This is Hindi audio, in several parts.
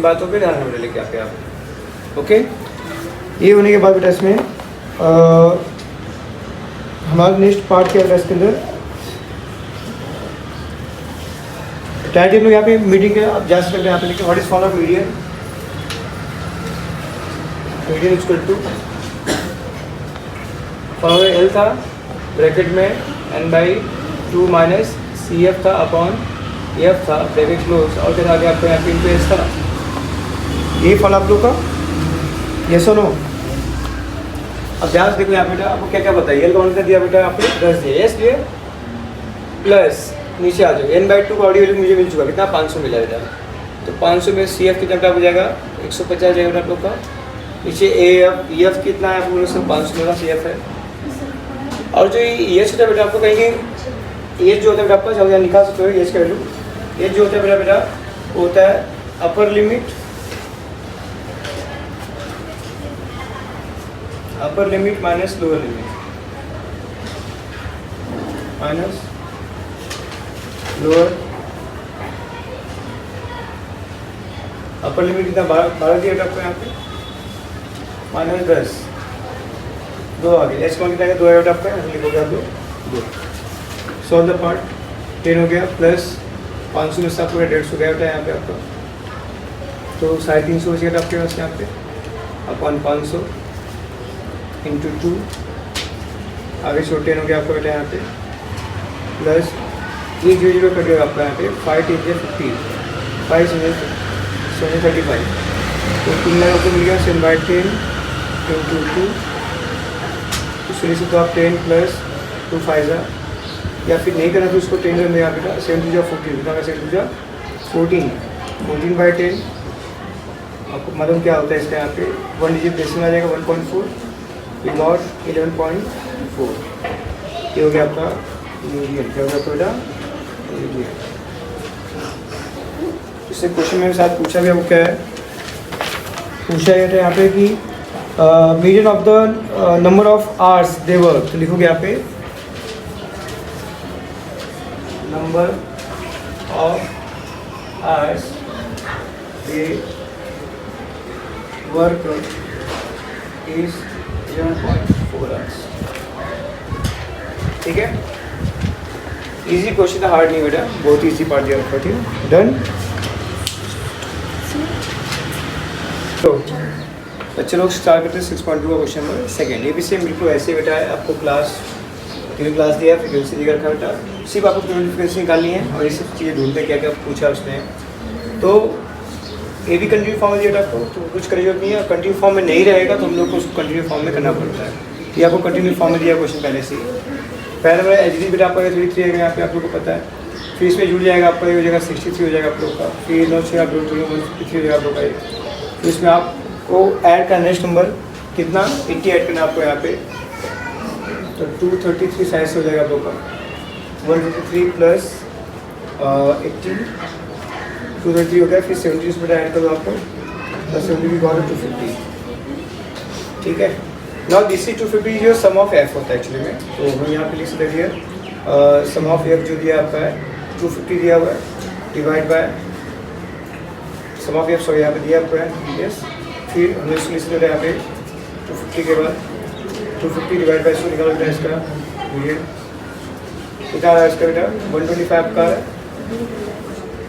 बातों पे ध्यान में लेके आते आप। ओके, ये होने के बाद बेटा इसमें हमारा नेक्स्ट पार्ट क्या है इसके अंदर टाइम लोग यहाँ पे मीडियन के आप जा सकते हैं यहाँ पे लिखे what is form of median. Median equal to form L था ब्रैकेट में n/2 माइनस CF था अपॉन F था ब्रैकेट क्लोज और फिर आगे आपको यहाँ पे इनटू S था। ये फॉल आप लोग का यस और नो। अब ध्यान से देखो यहाँ बेटा आपको क्या क्या बताइए। एल काउंट कर दिया बेटा आपने 10 दिया यस लिए प्लस नीचे आ जाओ n/2 का ऑडियो वैल्यू मुझे मिल चुका कितना 500 मिला बेटा। तो 500 में CF कितना बेटा हो जाएगा 150 जाएगा बेटा आप लोग का। नीचे EF कितना है आप लोग से 500 मेरा CF है। और जो ये होता है बेटा आपको कहेंगे एज जो होता है बेटा आपका जब निकाल सकते हो एज का वैल्यू। एज जो होता है बेटा वो होता है upper limit minus lower limit minus lower. Upper limit कितना 12 दिया आपको यहाँ पे -10 2 आ गया। एच कौन कितना 2 आया आपका लिखोगे आप 2। सॉल्व द पार्ट 10 हो गया प्लस 500 में से आपको 150 गया बेटा यहाँ पे आपका। तो 350 हो जाएगा आपके पास यहाँ पे अपॉन 500 इंटू 2 आगे 10 हो गया आपका बेटा यहाँ पे प्लस ये 0 कटेगा आपका यहाँ पे 5 × 50 5 × 35 तो 3 लाख आपको मिल गया 7/10 इंटू 2 इसलिए से तो आप 10 प्लस 2 5 या फिर नहीं करना तो उसको 10 में यहाँ बेटा 7 × 14 कितना 7 × 14 14/10 आपको मालूम क्या होता है इसका यहाँ पे 1 डिजिट डेसिमल आ जाएगा 1.4 वी गॉट 11.4। ये हो गया आपका मीडियन। क्या हो गया आपका बेटा मीडियन। इससे क्वेश्चन मेरे साथ पूछा गया वो क्या है पूछा गया था यहाँ पे कि median of the number of hours they work. तो लिखोगे यहाँ पे number of hours they work is 0.4 hours. ठीक है, इजी क्वेश्चन था, हार्ड नहीं बेटा, बहुत इजी पार्ट दिया रखा। ठीक है, डन। तो बच्चे लोग स्टार्ट करते हैं 6.2 का क्वेश्चन नंबर सेकेंड। ये भी सेम बिल्कुल ऐसे बेटा है। आपको क्लास दिया है फ्रिक्वेंसी दिया रखा बेटा, सिर्फ आपको फ्रिक्वेंसी निकालनी है और ये सब चीज़ें ढूंढते क्या क्या पूछा उसने। तो ये भी कंटिन्यू फॉर्म में दिया आपको तो कुछ करने जरूरत नहीं है। कंटिन्यू फॉर्म में नहीं रहेगा तो हम लोग को उसको कंटिन्यू फॉर्म में करना पड़ता है। ये आपको कंटिन्यू फॉर्म में दिया क्वेश्चन पहले से ही। पहले मेरा एच बेटा आपका 33 है यहाँ पे आप लोग को पता है। फिर इसमें जुड़ जाएगा आपका ये हो जाएगा 63 हो जाएगा आप लोग का। फिर 9 6 आप लोग 153 हो जाएगा आप लोग का। फिर इसमें आपको ऐड का नेक्स्ट नंबर कितना 80 ऐड करना आपको यहाँ पे। तो 233 साइज हो जाएगा आप लोग का 153 प्लस 80 233 हो गया। फिर 70 इसमें ऐड करो आपको तो 70 गॉट 250। ठीक है, नाउ दिस इज 250 जो सम ऑफ एफ होता है एक्चुअली में। तो हम यहाँ पे लिख सकते हैं सम ऑफ एफ जो दिया आपका है 250 दिया हुआ है divide by sum of F sorry यहाँ पे दिया आपको है यस। फिर हमने इसको लिख सकते हैं यहाँ पे 250 के बाद 250 डिवाइड बाय इसको निकालो बेटा इसका ये कितना आ रहा है इसका बेटा 125 का है।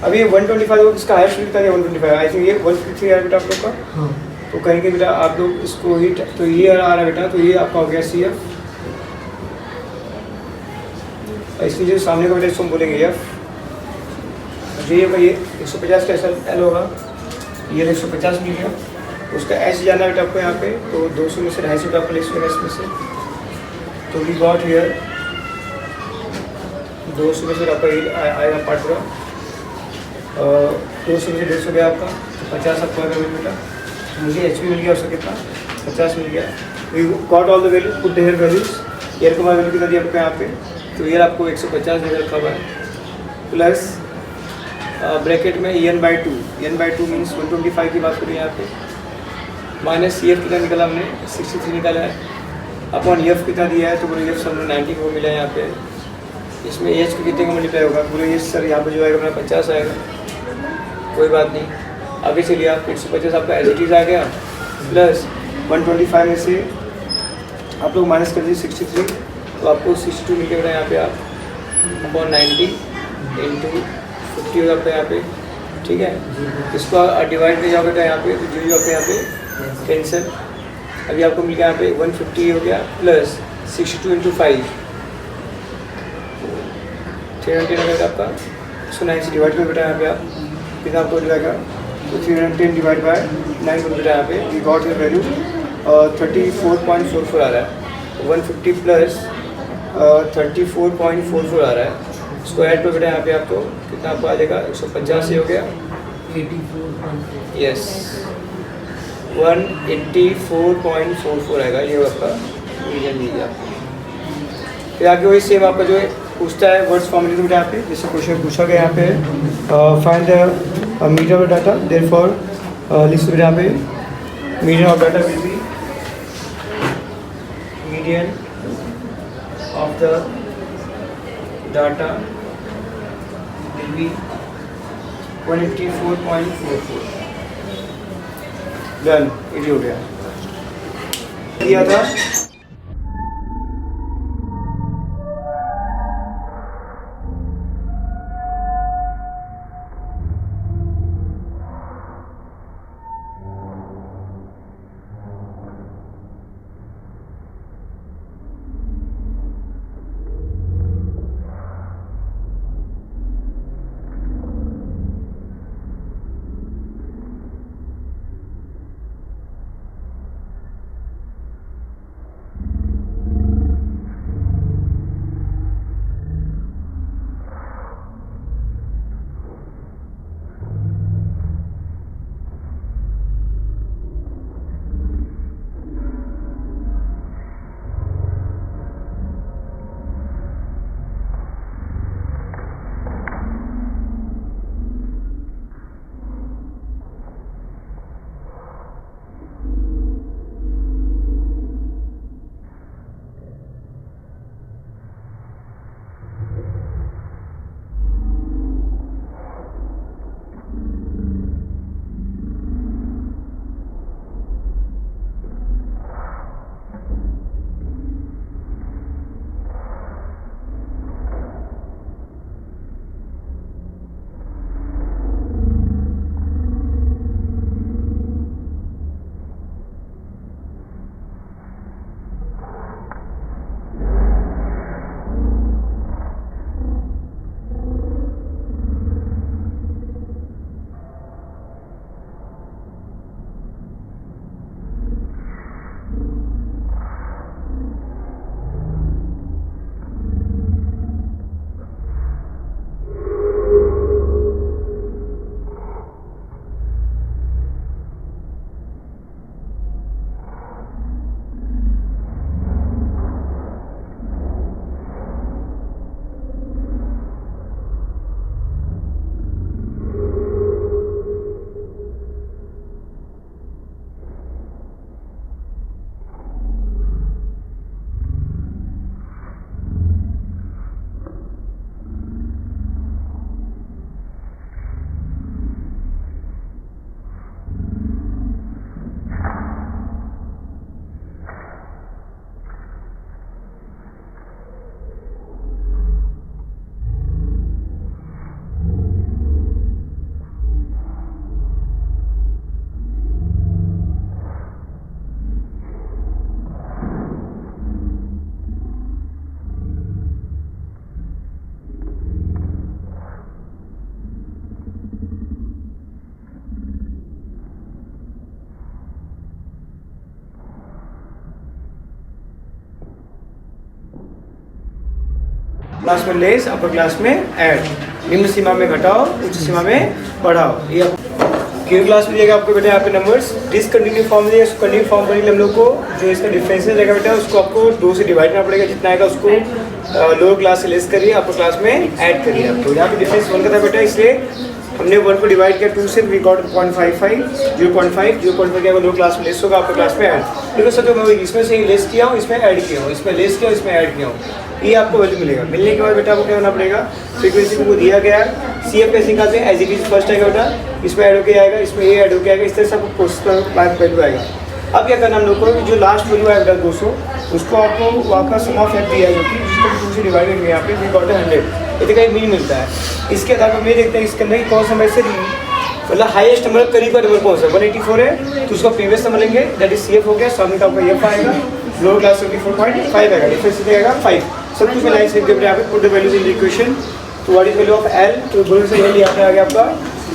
अभी ये 125 इसका हाईएस्ट कितना है 125 आई थिंक ये 153 है बेटा आप लोग का। तो कहेंगे बेटा आप लोग इसको ही तो ये आ रहा है बेटा तो ये आपका हो गया CF। इसलिए जो सामने का बेटा इसको हम बोलेंगे F। जो ये 150 का एल होगा ये 150 मिल गया। उसका एच जाना बेटा आपको यहाँ पे तो 200 में से 250 आपको लिख सकते इसमें से। तो वी गॉट हियर 200 में से आपका आएगा पार्ट पूरा 200 में से 150 गया आपका तो 50 आपको आएगा बेटा। मुझे एच मिल गया उसका कितना 50 मिल गया। We got all the value put the here values. एयर का वैल्यू कितना दिया आपको यहाँ पे तो ये आपको 150 दे रखा हुआ है प्लस ब्रैकेट में n/2 मीन्स 125 की बात करें यहाँ पे माइनस CF कितना निकाला हमने 63 निकाला है अपॉन F कितना दिया है तो बोले F हमने 90 को मिला है यहाँ पे। इसमें H को कितने का मल्टीप्लाई होगा बोले ये सर यहाँ पे जो आएगा अपना 50 आएगा। कोई बात नहीं आगे चलिए आप 150 आपका एज इट इज़ आ गया, प्लस 125 में से आप लोग माइनस कर दीजिए 63, तो आपको 62 मिल गया यहाँ पे आप अपॉन 90 इंटू 50 होगा आपका यहाँ पे, ठीक है। इसको डिवाइड में जाओगे तो यहाँ पे तो जो आपके यहाँ पे कैंसिल, अभी आपको मिल गया यहाँ पे 150 हो गया, प्लस 62 इंटू 5 310 हो गया आपका। इसको 9 से डिवाइड कर बेटा यहाँ पे आप कितना आपको हो जाएगा, तो 310 डिवाइड बाय 9 कर बेटा यहाँ पे वी गॉट योर वैल्यू 34.44 आ रहा है। 150 प्लस 34.44 आ रहा है, इसको ऐड कर बेटा यहाँ पे आपको कितना आपको आ जाएगा 150 से हो गया 84.4 यस 184.44 आएगा, ये आपका रीजन दीजिए आप। फिर आगे वही सेम आपका जो है पूछता है वर्ड्स फॉर्मेलिटी बेटा यहाँ पे, जैसे क्वेश्चन पूछा गया यहाँ पे find the median of data, therefore list बेटा यहाँ पे median of data will be median of the data will be 184.44 done, ये हो गया दिया था। क्लास में लेस, अपर क्लास में ऐड, निम्न सीमा में घटाओ, उच्च सीमा में बढ़ाओ। ये क्यू क्लास में देगा आपको बेटा यहाँ पे नंबर्स। डिसकंटिन्यू फॉर्म दिया, कंटिन्यू फॉर्म करने के लिए हम लोग को जो इसका डिफरेंशियल रहेगा बेटा उसको आपको 2 से डिवाइड करना पड़ेगा, जितना आएगा उसको लोअर क्लास से लेस करिए, अपर क्लास में ऐड करिए। तो यहाँ पे डिफरेंस 1 का था बेटा, इसलिए हमने 1 को डिवाइड किया 2 से, वी गॉट 0.55, 0.5 क्या लोअर क्लास में लेस होगा, अपर क्लास में ऐड। देखो सर जो मैं इसमें से लेस किया हूँ, इसमें ऐड किया हूँ, इसमें लेस किया हूँ, इसमें ऐड किया हूँ, ये आपको वैल्यू मिलेगा। मिलने के बाद बेटा आपको क्या होना पड़ेगा, फ्रीक्वेंसी को दिया गया है सी एफ कैसे निकालते हैं, एज इट इज फर्स्ट आएगा बेटा, इसमें ऐड होके आएगा, इसमें ए ऐड होके आएगा, इस तरह से आपको प्रोसेस का वैल्यू आएगा। अब क्या करना हम लोग को, जो लास्ट वैल्यू आएगा 200 उसको आपको वहाँ का सम ऑफ एफ दिया है जो कि जिसको 2 से डिवाइड करेंगे यहाँ पे वी गॉट 100, इतने का एक मीन मिलता है। इसके आधार पर मैं देखते हैं इसके अंदर कौन सा नंबर से मतलब हाईएस्ट नंबर करीब का नंबर कौन सा 184 है, तो उसका प्रीवियस नंबर लेंगे, दैट इज सी एफ हो गया, सामने का आपका एफ आएगा, लोअर क्लास 74.5 आएगा, डिफरेंस कितना आएगा 5। सब कुछ में लाइन से लिख यहाँ पे put the values in the equation. तो what is value of L, तो बोलो से एल यहाँ पे आ गया आपका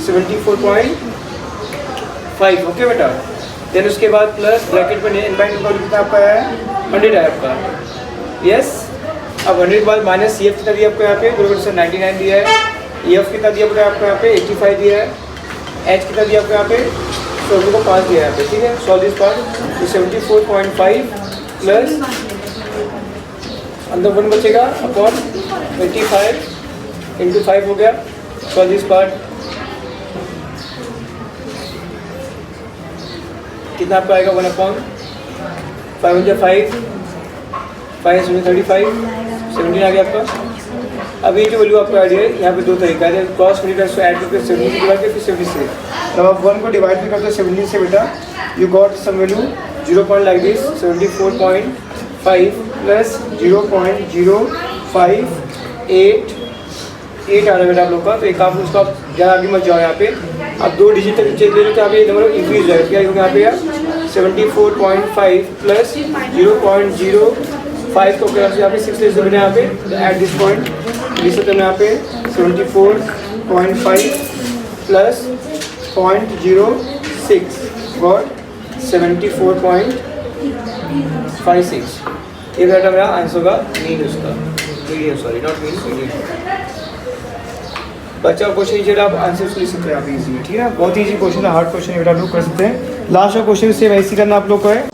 74.5, ओके बेटा। देन उसके बाद प्लस ब्रैकेट में एन बाई टू का कितना आपका है 100 है आपका, यस। अब 100 के बाद माइनस सी एफ कितना दिया आपको यहाँ पे, बराबर से 99 दिया है, ई एफ कितना दिया आपको यहाँ पे 85 दिया है, एच कितना दिया आपको यहाँ पे 100 को 5 दिया है यहाँ पे, ठीक है। सॉल्व दिस पार्ट, तो 74.5 प्लस अंदर 1 बचेगा अपॉन 25 इंटू 5 हो गया। सॉल्व दिस पार्ट, कितना आपका आएगा 1 अपॉन 5 5 5 35 17 आ गया आपका। अब ये जो वैल्यू आपको आ रही है यहाँ पे दो तरीका है, क्रॉस मल्टीप्लाई से ऐड करके 70 से डिवाइड करके फिर 70 से, जब आप 1 को डिवाइड भी करते हो 70 से बेटा you got some value 0 point like this 74.5 plus 0.0588 आ रहा है बेटा आप लोग का। तो एक आप उसका ज़्यादा आगे मत जाओ, यहाँ पे आप 2 डिजिट तक चेक ले लो तो यहाँ पे नंबर इंक्रीज हो जाएगा, क्या होगा यहाँ पे यार 74.5 प्लस 0.05 को अगर यहाँ पे 6 ले सकते हैं यहाँ पे एट दिस पॉइंट लिख सकते हैं यहाँ पे 74.5 प्लस 0.06 गॉट 74.56। ये बेटा मेरा आंसर होगा मीन उसका, medium, sorry not mean, medium. बच्चा क्वेश्चन नीचे आप आंसर लिख सकते हैं आप इजी, ठीक है। बहुत ईजी क्वेश्चन है, हार्ड क्वेश्चन बेटा आप लोग कर सकते हैं। लास्ट का क्वेश्चन सेम ऐसे करना आप लोग को है,